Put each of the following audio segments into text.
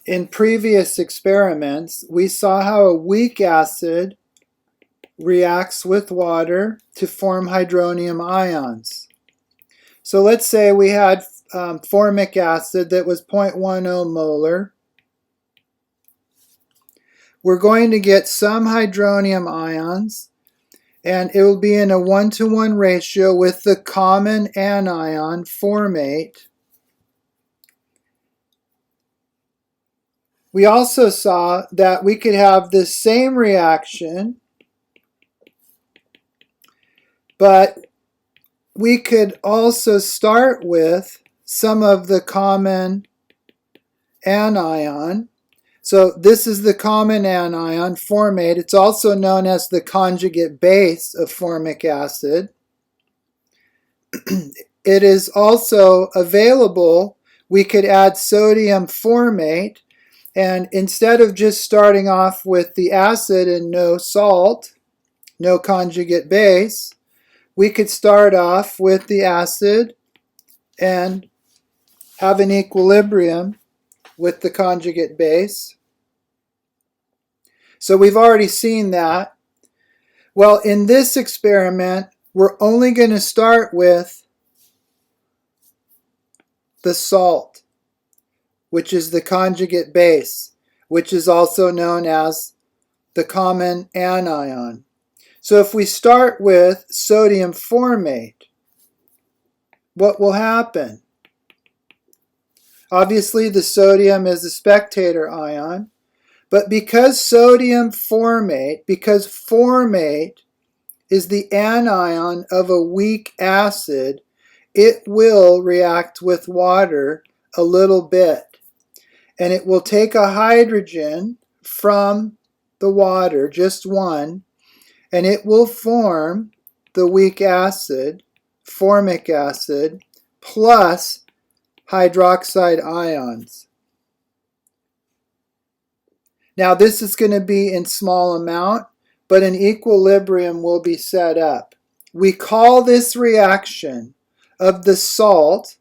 In previous experiments, we saw how a weak acid reacts with water to form hydronium ions. So let's say we had formic acid that was 0.10 molar. We're going to get some hydronium ions, and it will be in a 1-to-1 ratio with the common anion formate. We also saw that we could have the same reaction, but we could also start with some of the common anion. So this is the common anion, formate. It's also known as the conjugate base of formic acid. It is also available. We could add sodium formate, and instead of just starting off with the acid and no salt, no conjugate base, we could start off with the acid and have an equilibrium with the conjugate base. So we've already seen that. Well, in this experiment, we're only going to start with the salt, which is the conjugate base, which is also known as the common anion. So if we start with sodium formate, what will happen? Obviously, the sodium is a spectator ion, but because formate is the anion of a weak acid, it will react with water a little bit. And it will take a hydrogen from the water, just one, and it will form the weak acid, formic acid, plus hydroxide ions. Now this is going to be in small amount, but an equilibrium will be set up. We call this reaction of the salt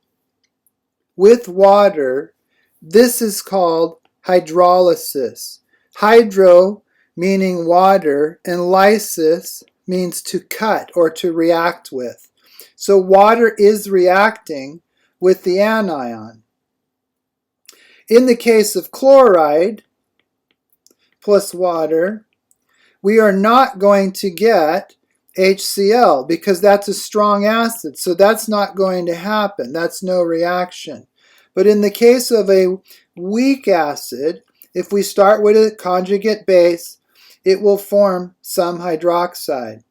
with water, this is called hydrolysis. Hydro meaning water, and lysis means to cut or to react with. So water is reacting with the anion. In the case of chloride plus water, we are not going to get HCl because that's a strong acid, so that's not going to happen. That's no reaction. But in the case of a weak acid, if we start with a conjugate base, it will form some hydroxide.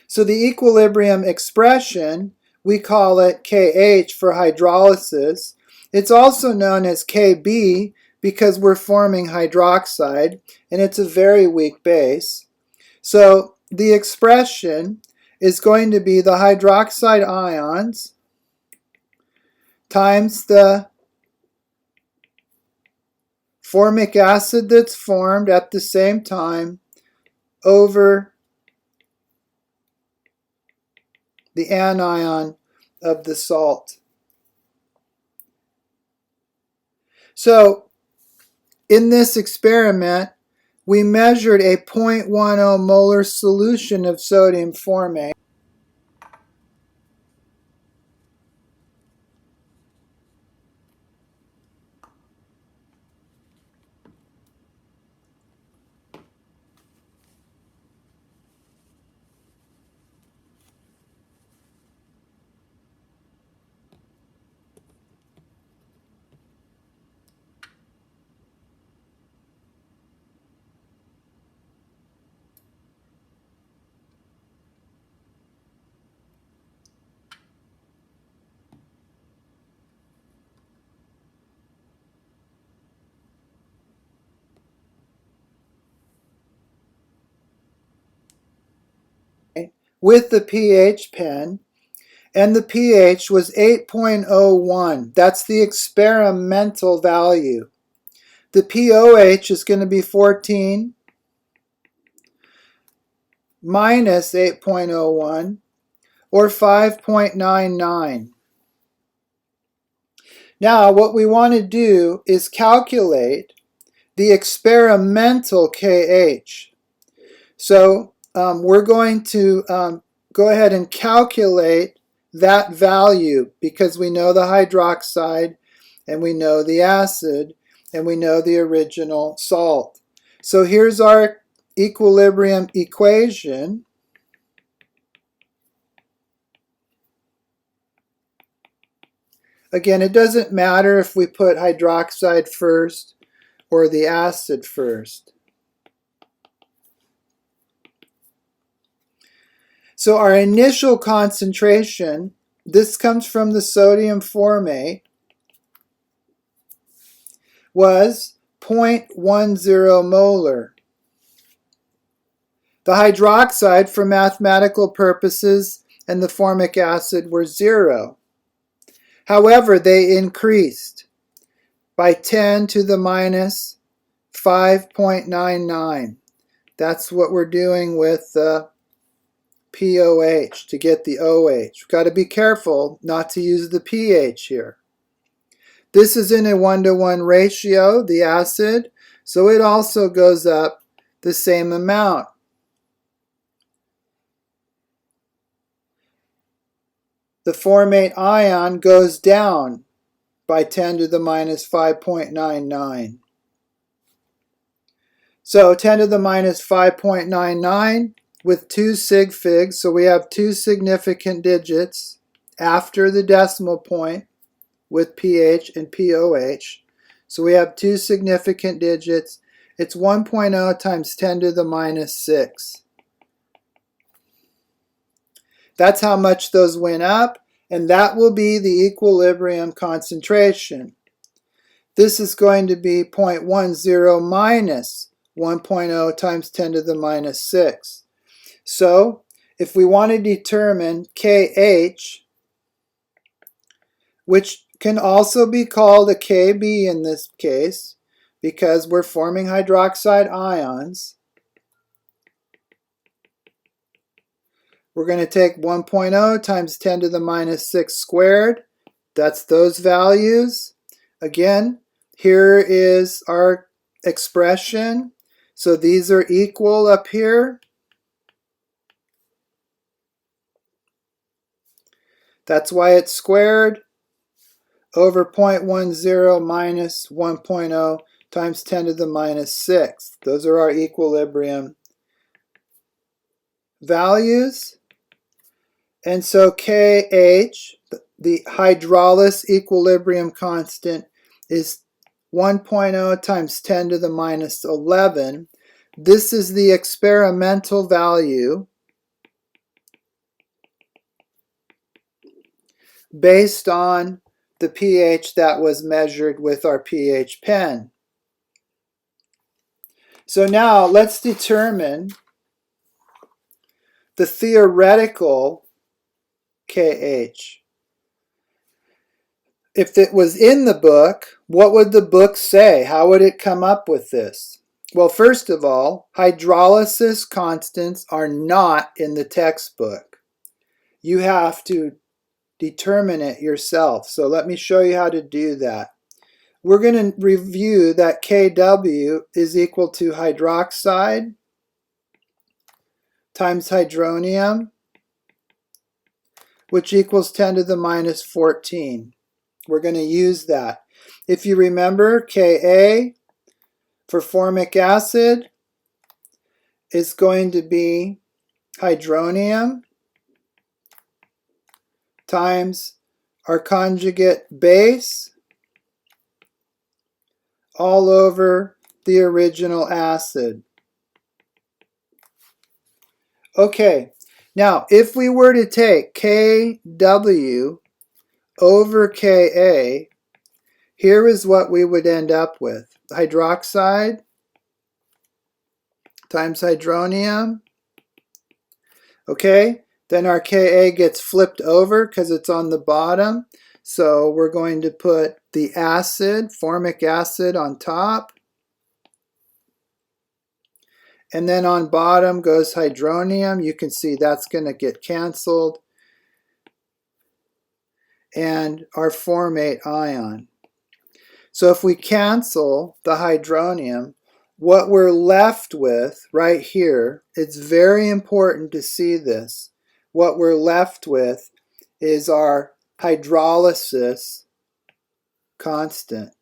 So the equilibrium expression, we call it Kh for hydrolysis. It's also known as Kb because we're forming hydroxide, and it's a very weak base. So the expression is going to be the hydroxide ions times the formic acid that's formed at the same time over the anion of the salt. So in this experiment, we measured a 0.10 molar solution of sodium formate. With the pH pen, and the pH was 8.01. That's the experimental value. The pOH is going to be 14 minus 8.01, or 5.99. Now what we want to do is calculate the experimental KH. So we're going to go ahead and calculate that value because we know the hydroxide and we know the acid and we know the original salt. So here's our equilibrium equation. Again, it doesn't matter if we put hydroxide first or the acid first. So our initial concentration, this comes from the sodium formate, was 0.10 molar. The hydroxide, for mathematical purposes, and the formic acid were 0. However, they increased by 10 to the minus 5.99. That's what we're doing with the POH to get the OH. We've got to be careful not to use the pH here. This is in a 1-to-1 ratio, the acid, so it also goes up the same amount. The formate ion goes down by 10 to the minus 5.99. So 10 to the minus 5.99 with 2 sig figs, so we have 2 significant digits after the decimal point with pH and POH. So we have 2 significant digits. It's 1.0 times 10 to the minus 6. That's how much those went up, and that will be the equilibrium concentration. This is going to be 0.10 minus 1.0 times 10 to the minus 6. So if we want to determine KH, which can also be called a KB in this case, because we're forming hydroxide ions, we're going to take 1.0 times 10 to the minus 6 squared. That's those values. Again, here is our expression. So these are equal up here. That's why it's squared over 0.10 minus 1.0 times 10 to the minus 6. Those are our equilibrium values. And so KH, the hydrolysis equilibrium constant, is 1.0 times 10 to the minus 11. This is the experimental value based on the pH that was measured with our pH pen. So now let's determine the theoretical KH. If it was in the book, what would the book say? How would it come up with this? Well, first of all, hydrolysis constants are not in the textbook. You have to determine it yourself. So let me show you how to do that. We're going to review that Kw is equal to hydroxide times hydronium, which equals 10 to the minus 14. We're going to use that. If you remember, Ka for formic acid is going to be hydronium times our conjugate base all over the original acid. Okay, now if we were to take Kw over Ka, here is what we would end up with. Hydroxide times hydronium. Okay, then our Ka gets flipped over because it's on the bottom. So we're going to put the acid, formic acid, on top. And then on bottom goes hydronium. You can see that's going to get canceled. And our formate ion. So if we cancel the hydronium, what we're left with right here, it's very important to see this. What we're left with is our hydrolysis constant.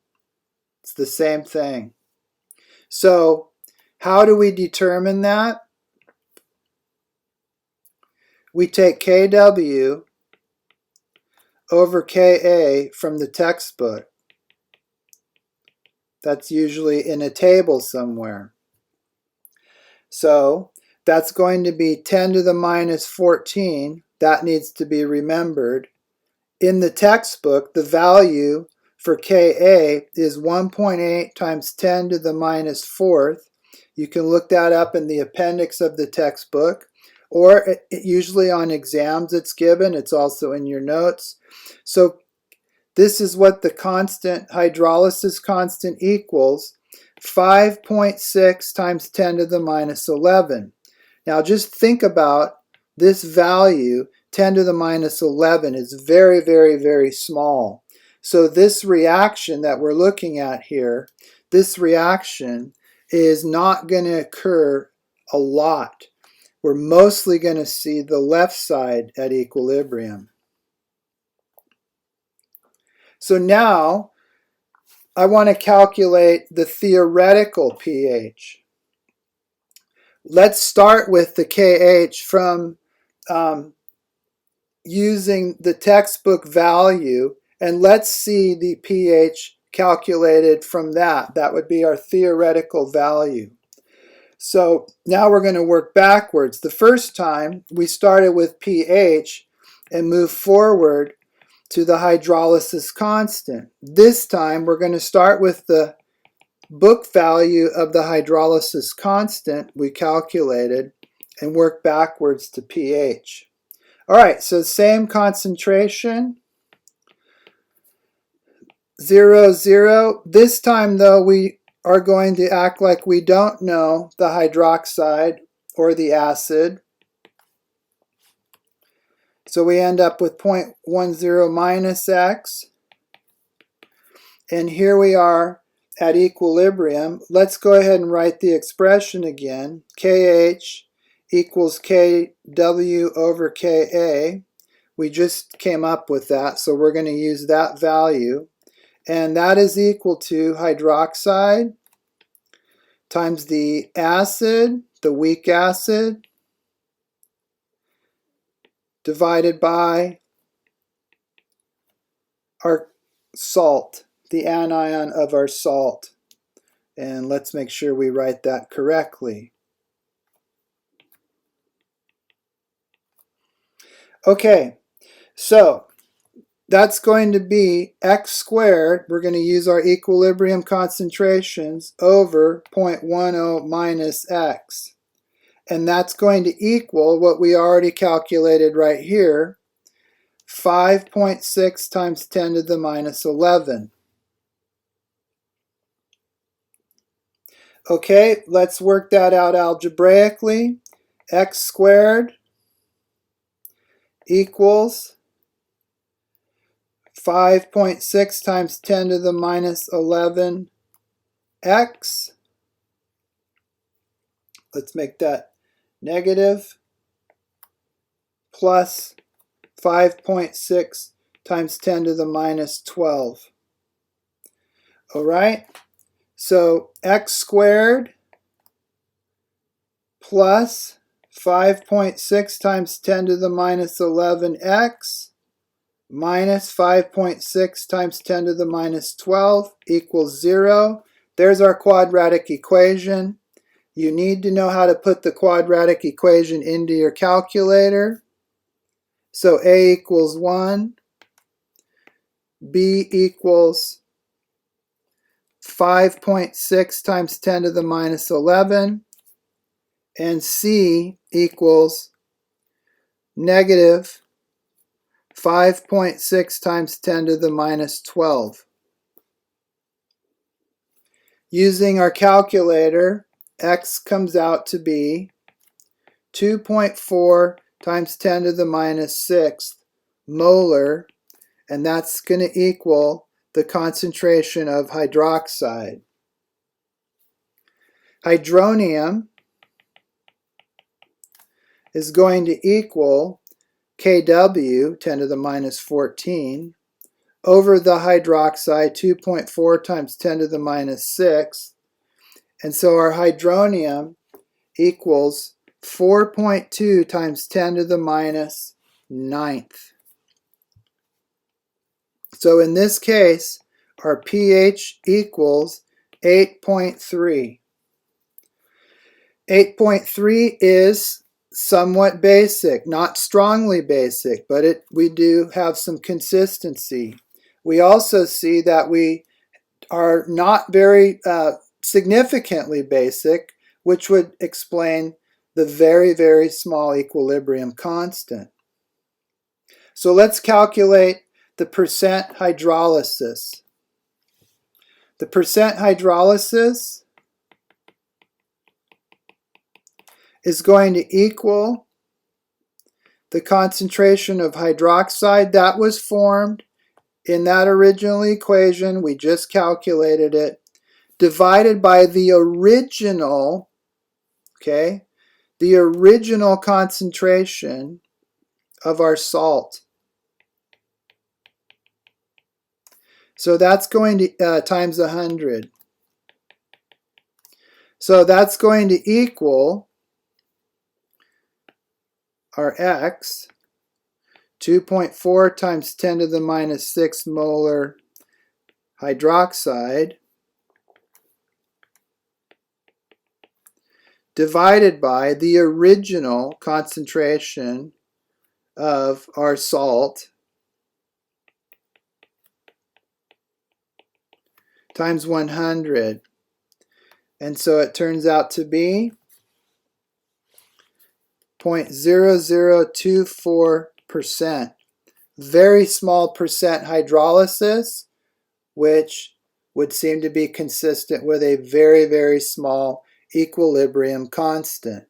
It's the same thing. So how do we determine that? We take Kw over Ka from the textbook. That's usually in a table somewhere. So that's going to be 10 to the minus 14. That needs to be remembered. In the textbook, the value for Ka is 1.8 times 10 to the minus 4th. You can look that up in the appendix of the textbook, or usually on exams it's given. It's also in your notes. So this is what the constant, hydrolysis constant, equals 5.6 times 10 to the minus 11. Now just think about this value. 10 to the minus 11 is very, very, very small. So this reaction that we're looking at here, this reaction is not going to occur a lot. We're mostly going to see the left side at equilibrium. So now I want to calculate the theoretical pH. Let's start with the KH from using the textbook value, and let's see the pH calculated from that. That would be our theoretical value. So now we're going to work backwards. The first time we started with pH and moved forward to the hydrolysis constant. This time we're going to start with the book value of the hydrolysis constant we calculated and work backwards to pH. All right, so same concentration, 0, 0. This time, though, we are going to act like we don't know the hydroxide or the acid. So we end up with 0.10 minus x. And here we are at equilibrium. Let's go ahead and write the expression again. KH equals KW over KA. We just came up with that, so we're going to use that value. And that is equal to hydroxide times the acid, the weak acid, divided by our salt, the anion of our salt. And let's make sure we write that correctly. Okay, so that's going to be x squared. We're going to use our equilibrium concentrations over 0.10 minus x. And that's going to equal what we already calculated right here, 5.6 times 10 to the minus 11. Okay, let's work that out algebraically. X squared equals 5.6 times 10 to the minus 11 x. Let's make that negative, plus 5.6 times 10 to the minus 12. All right, so x squared plus 5.6 times 10 to the minus 11x minus 5.6 times 10 to the minus 12 equals 0. There's our quadratic equation. You need to know how to put the quadratic equation into your calculator. So A equals 1, B equals 5.6 times 10 to the minus 11, and C equals negative 5.6 times 10 to the minus 12. Using our calculator, x comes out to be 2.4 times 10 to the minus 6 molar, and that's going to equal the concentration of hydroxide. Hydronium is going to equal Kw, 10 to the minus 14, over the hydroxide, 2.4 times 10 to the minus 6. And so our hydronium equals 4.2 times 10 to the minus 9th. So in this case, our pH equals 8.3. 8.3 is somewhat basic, not strongly basic, but we do have some consistency. We also see that we are not very significantly basic, which would explain the very, very small equilibrium constant. So let's calculate the percent hydrolysis. The percent hydrolysis is going to equal the concentration of hydroxide that was formed in that original equation, we just calculated it, divided by the original, okay, the original concentration of our salt. So that's going to times 100. So that's going to equal our X, 2.4 times 10 to the minus 6 molar hydroxide, divided by the original concentration of our salt, times 100. And so it turns out to be 0.0024%. Very small percent hydrolysis, which would seem to be consistent with a very, very small equilibrium constant.